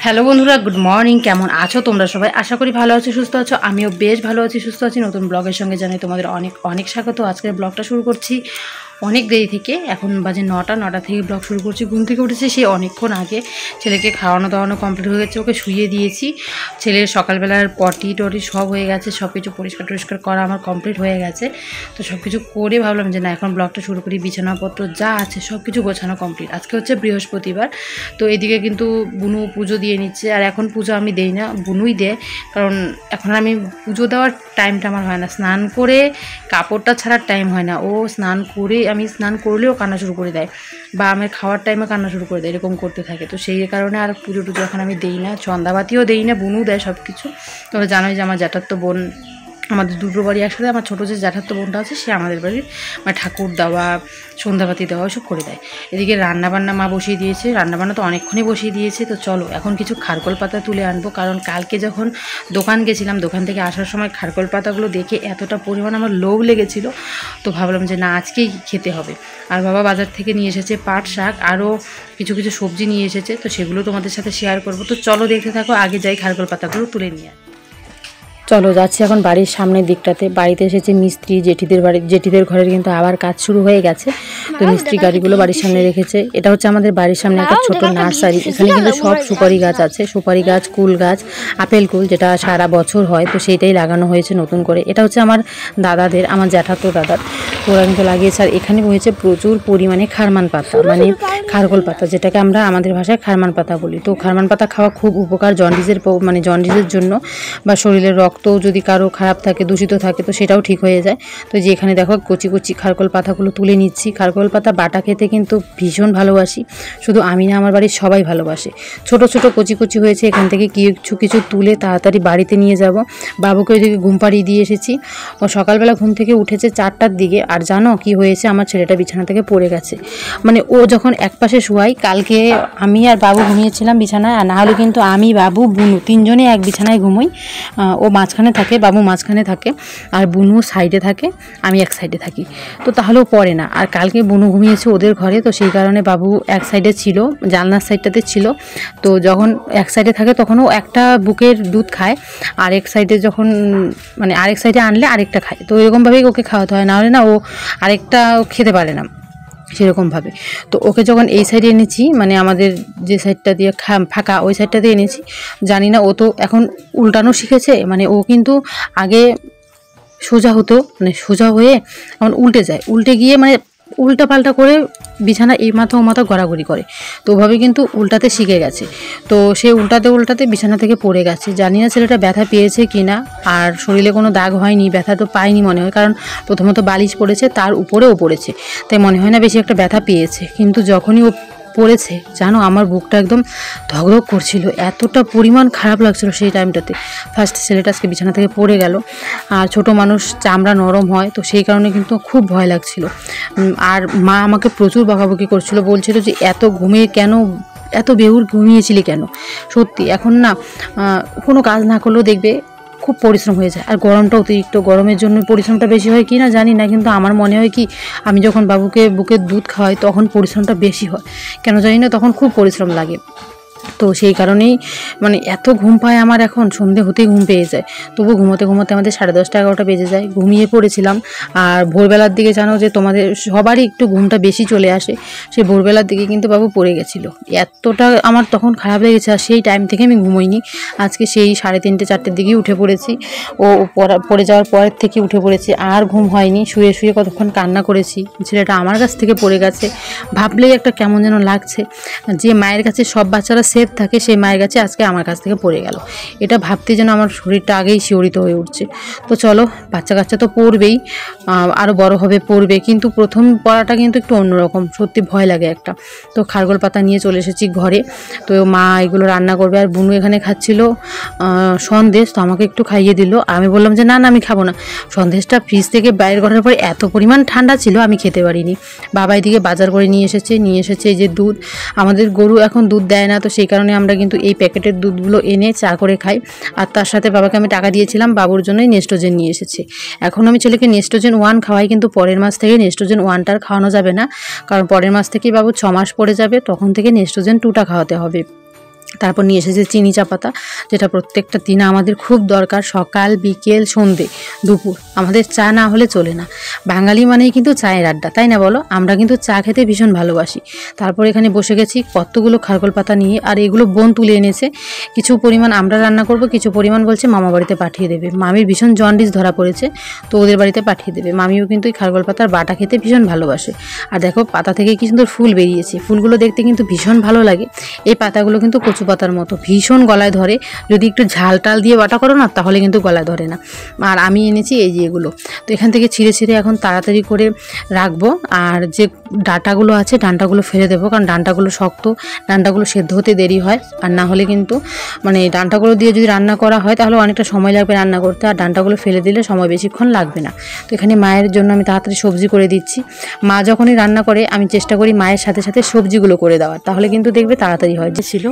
Hello বন্ধুরা, good morning. কেমন আছো তোমরা সবাই? আশা করি ভালো আছো, সুস্থ আছো। আমিও বেশ ভালো আছি, সুস্থ আছি। নতুন ব্লগের সঙ্গে জানাই তোমাদের অনেক অনেক স্বাগত। আজকের ব্লগটা শুরু করছি অনেক দেরি থেকে। এখন বাজে 9টা থেকে ব্লগ শুরু করছি। ঘুম থেকে উঠেছি সেই অনেকক্ষণ আগে। ছেলেকে খাওয়ানো দাওয়ানো কমপ্লিট হয়ে গেছে, ওকে শুইয়ে দিয়েছি। ছেলের সকালবেলার পটি টটি সব হয়ে গেছে, সব কিছু পরিষ্কার টরিষ্কার করা আমার কমপ্লিট হয়ে গেছে। তো সব কিছু করে ভাবলাম যে না, এখন ব্লগটা শুরু করি। বিছানাপত্র যা আছে সব কিছু গোছানো কমপ্লিট। আজকে হচ্ছে বৃহস্পতিবার, তো এদিকে কিন্তু বুনু পুজো দিয়ে নিচ্ছে। আর এখন পুজো আমি দেই না, বুনুই দেয়। কারণ এখন আমি পুজো দেওয়ার টাইমটা আমার হয় না। স্নান করে কাপড়টা ছাড়ার টাইম হয় না। ও স্নান করে, আমি স্নান করলেও কান্না শুরু করে দেয়, বা আমার খাওয়ার টাইমে কান্না শুরু করে দেয়, এরকম করতে থাকে। তো সেই কারণে আর পুজো টুজো এখন আমি দেই না, সন্ধ্যাবাতিও দেই না। বুনু দেয় সব কিছু। তোমরা জানোই যে আমার জ্যাঠাতো বোন, আমাদের দুটো বাড়ি একসাথে। আমার ছোটো যে জ্যাঠাতো বোনটা আছে সে আমাদের বাড়ির মানে ঠাকুর দেওয়া, সন্ধ্যাবাতি দেওয়া ওইসব করে দেয়। এদিকে রান্নাবান্না মা বসিয়ে দিয়েছে, রান্নাবান্না তো অনেকক্ষণই বসিয়ে দিয়েছে। তো চলো এখন কিছু খারকোল পাতা তুলে আনবো, কারণ কালকে যখন দোকান গেছিলাম, দোকান থেকে আসার সময় খারকোল পাতাগুলো দেখে এতটা পরিমাণ আমার লোভ লেগেছিলো, তো ভাবলাম যে না, আজকেই খেতে হবে। আর বাবা বাজার থেকে নিয়ে এসেছে পাট শাক, আরও কিছু কিছু সবজি নিয়ে এসেছে, তো সেগুলো তোমাদের সাথে শেয়ার করবো। তো চলো দেখতে থাকো, আগে যাই খারকোল পাতাগুলো তুলে নিয়ে। চলো যাচ্ছি এখন বাড়ির সামনের দিকটাতে। বাড়িতে এসেছে মিস্ত্রি, জেঠিদের ঘরের কিন্তু আবার কাজ শুরু হয়ে গেছে। তো মিস্ত্রি গাড়িগুলো বাড়ির সামনে রেখেছে। এটা হচ্ছে আমাদের বাড়ির সামনে একটা ছোট নার্সারি। এখানে কিন্তু সব সুপারি গাছ আছে, সুপারি গাছ, কুল গাছ, আপেল কুল, যেটা সারা বছর হয়, তো সেইটাই লাগানো হয়েছে নতুন করে। এটা হচ্ছে আমার দাদাদের, আমার জ্যাঠাতো দাদার, তো ওরা কিন্তু লাগিয়েছে। আর এখানে হয়েছে প্রচুর পরিমাণে খারমান পাতা, মানে খারকোল পাতা, যেটাকে আমরা আমাদের ভাষায় খারমান পাতা বলি। তো খারমান পাতা খাওয়া খুব উপকার জন্ডিসের জন্য, বা শরীরের রক্ত যদি কারো খারাপ থাকে, দূষিত থাকে, তো সেটাও ঠিক হয়ে যায়। তো যে এখানে দেখো কচি কচি খারকোল পাতাগুলো তুলে নিচ্ছি। খারকোল পাতা বাটা খেতে কিন্তু ভীষণ ভালোবাসি, শুধু আমি না, আমার বাড়ির সবাই ভালোবাসে। ছোট ছোট কচি কচি হয়েছে, এখান থেকে কিছু কিছু তুলে তাড়াতাড়ি বাড়িতে নিয়ে যাব। বাবুকে ওইদিকে ঘুম পাড়িয়ে দিয়ে এসেছি। ও সকালবেলা ঘুম থেকে উঠেছে 4টার দিকে। আর জানো কি হয়েছে, আমার ছেলেটা বিছানা থেকে পড়ে গেছে। মানে ও যখন একপাশে শোয়াই, কালকে আমি আর বাবু ঘুমিয়েছিলাম বিছানায়, আর না হলে কিন্তু আমি, বাবু, বুনু তিনজনে এক বিছানায় ঘুমোই। ও মাঝখানে থাকে, বাবু মাঝখানে থাকে, আর বুনু সাইডে থাকে, আমি এক সাইডে থাকি। তো তাহলেও পড়ে না। আর কালকে বুনু ঘুমিয়েছে ওদের ঘরে, তো সেই কারণে বাবু এক সাইডে ছিল, জানলার সাইডটাতে ছিল। তো যখন এক সাইডে থাকে তখন ও একটা বুকের দুধ খায়, আর এক সাইডে যখন মানে আরেক সাইডে আনলে আরেকটা খায়। তো এরকমভাবেই ওকে খাওয়াতে হয়, নাহলে না ও আরেকটা খেতে পারে না সেরকমভাবে। তো ওকে যখন এই সাইডে এনেছি, মানে আমাদের যে সাইডটা দিয়ে ফাঁকা, ওই সাইডটাতে এনেছি, জানি না ও তো এখন উল্টানো শিখেছে। মানে ও কিন্তু আগে সোজা হতো, মানে সোজা হয়ে এখন উল্টে যায়, উল্টে গিয়ে মানে উল্টা পাল্টা করে বিছানা এই মাথা ও মাথা গড়াগড়ি করে। তো ওভাবে কিন্তু উল্টাতে শিখে গেছে। তো সে উল্টাতে উল্টাতে বিছানা থেকে পড়ে গেছে। জানি না ছেলেটা ব্যথা পেয়েছে কি না, আর শরীরে কোনো দাগ হয়নি, ব্যথা তো পায়নি মনে হয়, কারণ প্রথমত বালিশ পড়েছে, তার উপরেও পড়েছে, তাই মনে হয় না বেশি একটা ব্যথা পেয়েছে। কিন্তু যখনই ও পড়েছে, জানো আমার বুকটা একদম ধকধক করছিল, এতটা পরিমাণ খারাপ লাগছিল সেই টাইমটাতে। ফার্স্ট ছেলেটা আজকে বিছানা থেকে পড়ে গেল, আর ছোট মানুষ, চামড়া নরম হয়, তো সেই কারণে কিন্তু খুব ভয় লাগছিল। আর মা আমাকে প্রচুর বকাবকি করছিল, বলছিল যে এত ঘুমিয়ে কেন, এত বেহুর ঘুমিয়েছিলি কেন। সত্যি এখন না কোনো কাজ না করলেও দেখবে খুব পরিশ্রম হয়ে যায়। আর গরমটা অতিরিক্ত, গরমের জন্য পরিশ্রমটা বেশি হয় কি না জানি না, কিন্তু আমার মনে হয় কি, আমি যখন বাবুকে বুকের দুধ খাওয়াই তখন পরিশ্রমটা বেশি হয়, কেন জানি না, তখন খুব পরিশ্রম লাগে। তো সেই কারণেই মানে এত ঘুম পায় আমার, এখন সন্ধে হতেই ঘুম পেয়ে যায়। তবু ঘুমোতে ঘুমোতে আমাদের 10:30 11টা বেজে যায়, ঘুমিয়ে পড়েছিলাম। আর ভোরবেলার দিকে জানো যে তোমাদের সবারই একটু ঘুমটা বেশি চলে আসে, সেই ভোরবেলার দিকে কিন্তু বাবু পড়ে গেছিলো। এতটা আমার তখন খারাপ লেগেছে, আর সেই টাইম থেকে আমি ঘুমোইনি। আজকে সেই 3:30 4টের দিকেই উঠে পড়েছি। ও পড়ে যাওয়ার পরের থেকে উঠে পড়েছি, আর ঘুম হয়নি। শুয়ে শুয়ে কতক্ষণ কান্না করেছি, ছেলেটা আমার কাছ থেকে পড়ে গেছে। ভাবলেই একটা কেমন যেন লাগছে, যে মায়ের কাছে সব বাচ্চারা সেফ থাকে, সেই মায়ের কাছে আজকে আমার কাছ থেকে পড়ে গেল। এটা ভাবতে যেন আমার শরীরটা আগেই শিহরিত হয়ে উঠছে। তো চলো, বাচ্চা কাচ্চা তো পড়বেই, আরও বড় হবে পড়বে, কিন্তু প্রথম পড়াটা কিন্তু একটু অন্যরকম, সত্যি ভয় লাগে একটা। তো খারকোল পাতা নিয়ে চলে এসেছি ঘরে। তো মা এগুলো রান্না করবে, আর বুনু এখানে খাচ্ছিল সন্দেশ, তো আমাকে একটু খাইয়ে দিল। আমি বললাম যে না না, আমি খাবো না। সন্দেশটা ফ্রিজ থেকে বাইরে করার পরে এত পরিমাণ ঠান্ডা ছিল, আমি খেতে পারিনি। বাবা এদিকে বাজার করে নিয়ে এসেছে এই যে দুধ। আমাদের গরু এখন দুধ দেয় না, তো সেই কারণে আমরা কিন্তু এই প্যাকেটের দুধগুলো এনে চা করে খাই। আর তার সাথে বাবাকে আমি টাকা দিয়েছিলাম, বাবুর জন্যই নেস্টোজেন নিয়ে এসেছে। এখন আমি ছেলেকে নেস্টোজেন 1 খাওয়াই, কিন্তু পরের মাস থেকে নেস্টোজেন 1টা খাওয়ানো যাবে না, কারণ পরের মাস থেকেই বাবু 6 মাস পড়ে যাবে, তখন থেকে নেস্টোজেন 2টা খাওয়াতে হবে। তারপর নিয়ে এসেছে চিনি চা পাতা, যেটা প্রত্যেকটা দিনে আমাদের খুব দরকার, সকাল বিকেল সন্ধে দুপুর আমাদের চা না হলে চলে না। বাঙালি মানেই কিন্তু চায়ের আড্ডা, তাই না বলো? আমরা কিন্তু চা খেতে ভীষণ ভালোবাসি। তারপর এখানে বসে গেছি কতগুলো খারকোল পাতা নিয়ে, আর এগুলো বোন তুলে এনেছে। কিছু পরিমাণ আমরা রান্না করব, কিছু পরিমাণ বলছে মামা বাড়িতে পাঠিয়ে দেবে। মামির ভীষণ জন্ডিস ধরা পড়েছে, তো ওদের বাড়িতে পাঠিয়ে দেবে। মামিও কিন্তু এই খারকোল পাতার বাটা খেতে ভীষণ ভালোবাসে। আর দেখো পাতা থেকে কি সুন্দর ফুল বেরিয়েছে, ফুলগুলো দেখতে কিন্তু ভীষণ ভালো লাগে। এই পাতাগুলো কিন্তু কচু পাতার মতো ভীষণ গলায় ধরে, যদি একটু ঝাল টাল দিয়ে বাটা করো না তাহলে কিন্তু গলায় ধরে না। আর আমি এনেছি এই যে এগুলো, তো এখান থেকে ছিঁড়ে ছিঁড়ে এখন তাড়াতাড়ি করে রাখবো। আর যে ডাঁটাগুলো আছে ডাঁটাগুলো ফেলে দেবো, কারণ ডাঁটাগুলো শক্ত, ডাঁটাগুলো সেদ্ধ হতে দেরি হয়। আর না হলে কিন্তু মানে ডাঁটাগুলো দিয়ে যদি রান্না করা হয় তাহলে অনেকটা সময় লাগবে রান্না করতে, আর ডাঁটাগুলো ফেলে দিলে সময় বেশিক্ষণ লাগবে না। তো এখানে মায়ের জন্য আমি তাড়াতাড়ি সবজি করে দিচ্ছি। মা যখনই রান্না করে আমি চেষ্টা করি মায়ের সাথে সাথে সবজিগুলো করে দেওয়ার, তাহলে কিন্তু দেখবে তাড়াতাড়ি হয়। যে ছিল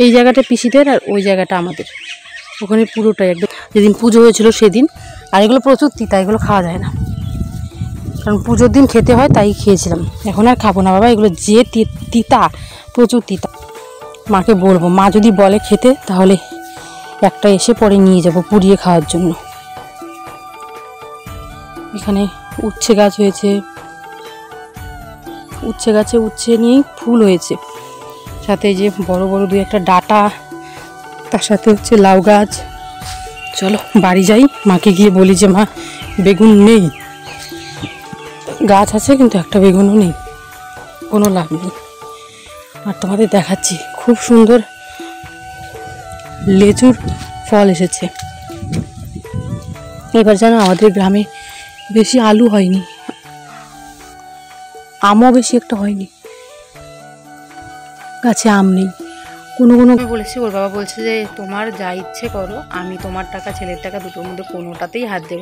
এই জায়গাটা পিসিদের আর ওই জায়গাটা আমাদের, ওখানে পুরোটাই একদম যেদিন পুজো হয়েছিল সেদিন। আর এগুলো প্রচুর তিতা, এগুলো খাওয়া যায় না, কারণ পুজোর দিন খেতে হয় তাই খেয়েছিলাম। এখন আর খাবো না বাবা, এগুলো যে তিতা, প্রচুর তিতা। মাকে বলবো, মা যদি বলে খেতে তাহলে একটা এসে পরে নিয়ে যাব পুড়িয়ে খাওয়ার জন্য। এখানে উচ্ছে গাছ হয়েছে, উচ্ছে গাছে উচ্ছে নিয়েই ফুল হয়েছে, সাথে যে বড় বড় দুই একটা ডাঁটা, তার সাথে হচ্ছে লাউ গাছ। চলো বাড়ি যাই, মাকে গিয়ে বলি যে মা বেগুন নেই, গাছ আছে কিন্তু একটা বেগুনও নেই, কোনো লাভ নেই। আর তোমাদের দেখাচ্ছি খুব সুন্দর লেচুর ফল এসেছে। এবার যেন আমাদের গ্রামে বেশি আলু হয়নি, আমও বেশি একটা হয়নি, গাছে আম নেই। কোনো বলেছি, ওর বাবা বলছে যে তোমার যা ইচ্ছে করো, আমি তোমার টাকা ছেলের টাকা দুটোর মধ্যে কোনোটাতেই হাত দেবো